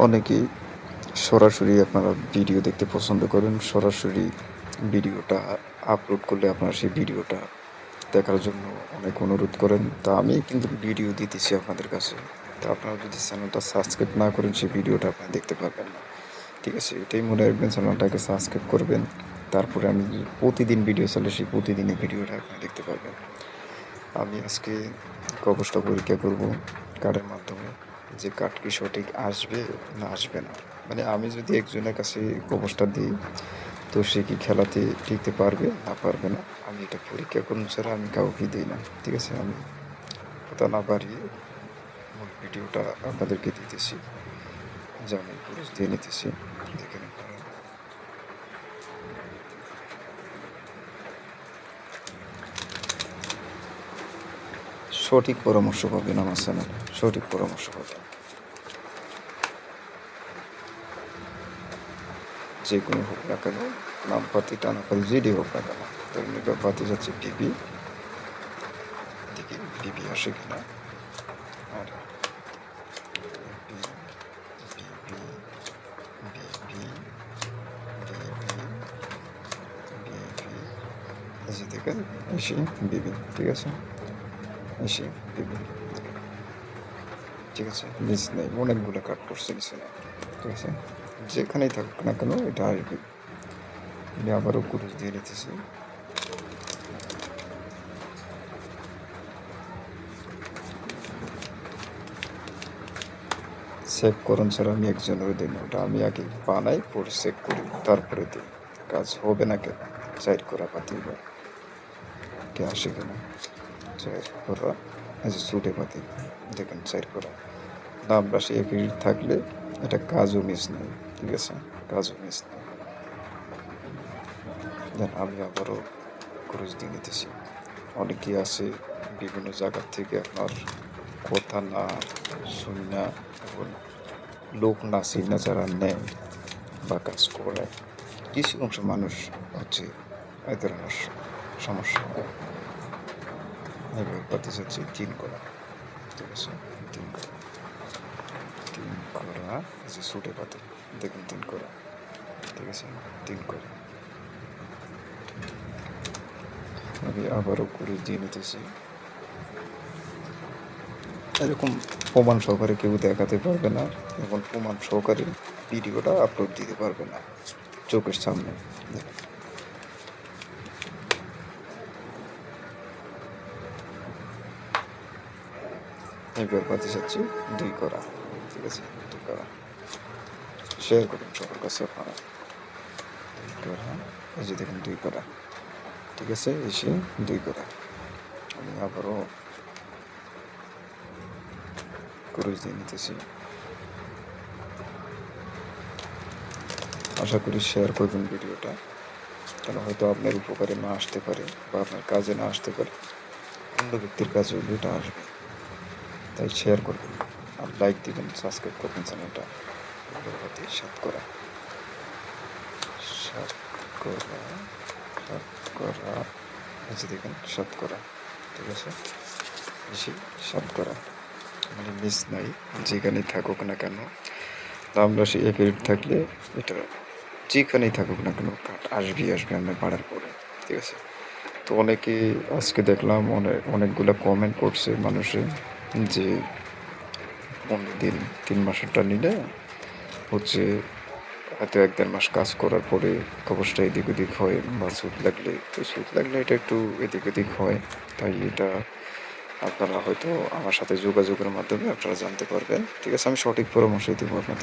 অনেকেই সরাসরি আপনারা ভিডিও দেখতে পছন্দ করেন। সরাসরি ভিডিওটা আপলোড করলে আপনারা সেই ভিডিওটা দেখার জন্য অনেক অনুরোধ করেন। তা আমি কিন্তু ভিডিও দিতেছি আপনাদের কাছে। তো আপনারা যদি চ্যানেলটা সাবস্ক্রাইব না করেন সেই ভিডিওটা আপনারা দেখতে পারবেন না। ঠিক আছে? এটাই মনে রাখবেন, চ্যানেলটাকে সাবস্ক্রাইব করবেন। তারপরে আমি প্রতিদিন ভিডিও ছাড়লে সেই প্রতিদিনই ভিডিওটা আপনারা দেখতে পারবেন। আমি আজকে কবচটা পরীক্ষা করব কার্ডের মাধ্যমে, যে কার্ড কি সঠিক আসবে না আসবে না। মানে আমি যদি একজনের কাছে কবচটা দিই, তো সে কি খেলাতে টিকতে পারবে না পারবে না, আমি এটা পরীক্ষা করুন ছাড়া আমি কাউকে দিই না। ঠিক আছে? আমি কথা না বাড়িয়ে মূল ভিডিওটা আপনাদেরকে দিতেছি, যে আমি পুরুষ দিয়ে নিতেছি। দেখেন আপনারা, সঠিক পরামর্শ পাবেন আমার চ্যানেলে, সঠিক পরামর্শ পাবেন। যে কোনো হোক না কেন, নামপাতি টানাপাতি যেটি হোক না কেন, ধরুন এবার পাতি যাচ্ছে বিবি, দেখি বিবি আসে কিনা। আর এই যে দেখেন এসে বিবি, ঠিক আছে, এসে বিবি, ঠিক আছে, মিস নেই, অনেকগুলো কাট করছে কিছু না। ঠিক আছে, যেখানেই থাকুক না কেন এটা আসবে। আমি আবারও কুরুশ দিয়ে নিতেছি। চেক করুন ছাড়া আমি একজনেরও দিই না, ওটা আমি আগে বানাই, পরে চেক করি, তারপরে দিই। কাজ হবে না কেন, সাইড করা পাতি কে আসে কিনা, সাইড করা, এই যে সুটে পাতি দেখেন সাইড করা। দাম রাশি একই থাকলে এটা কাজও মিস নেই। ঠিক আছে, কাজও মিস নেই। দেন আমি আবারও ক্রুজ দিয়ে নিতেছি। অনেকেই আছে বিভিন্ন জায়গা থেকে আপনার কথা না শুনি না, এবং লোক না চিনা যারা নেয় বা কাজ করে, কিছু অংশ মানুষ হচ্ছে এদের আমার সমস্যা হয়। এবার করতে চাচ্ছি 3 করা। ঠিক আছে, 3 করা, 3 করা, এই যে সুটে পাতে দেখুন 3 করা। ঠিক আছে, 3 করা। আমি আবারও করে দিয়ে নিতেছি। এরকম প্রমাণ সহকারে কেউ দেখাতে পারবে না, এবং প্রমাণ সহকারে ভিডিওটা আপলোড দিতে পারবে না চোখের সামনে। এবার পাতে চাচ্ছি 2 করা। ঠিক আছে, 2 করা। শেয়ার করুন সবার কাছে আপনারা। 2 করা, এই যে দেখুন 2 করা। ঠিক আছে, এসে 2 করা। আমি আবারও ক্রুজ দিয়ে নিতেছি। আশা করি শেয়ার করবেন ভিডিওটা, কেন হয়তো আপনার উপকারে না আসতে পারে বা আপনার কাজে না আসতে পারে, অন্য ব্যক্তির কাজে ভিডিওটা আসবে। তাই শেয়ার করবেন আর লাইক দিবেন, সাবস্ক্রাইব করবেন চ্যানেলটা। সাত করা, সাত করা, সাত করা, এই যে দেখেন 7 করা। ঠিক আছে, বেশি 7 করা, মানে মিস নাই, যেখানেই থাকুক না কেন। দাম রাশি একই থাকলে এটা যেখানেই থাকুক না কেন কাট আসবেই আসবে আমরা পাড়ার পরে। ঠিক আছে, তো অনেকে আজকে দেখলাম অনেকগুলো কমেন্ট করছে মানুষে, যে 15 দিন 3 মাসেরটা নিলে হচ্ছে হয়তো 1-1.5 মাস কাজ করার পরে কবচটা এদিক ওদিক হয়, বা সুদ লাগলে, তো সুদ লাগলে এটা একটু এদিক ওদিক হয়। তাই এটা আপনারা হয়তো আমার সাথে যোগাযোগের মাধ্যমে আপনারা জানতে পারবেন। ঠিক আছে, আমি সঠিক পরামর্শ দেবো আপনাদের।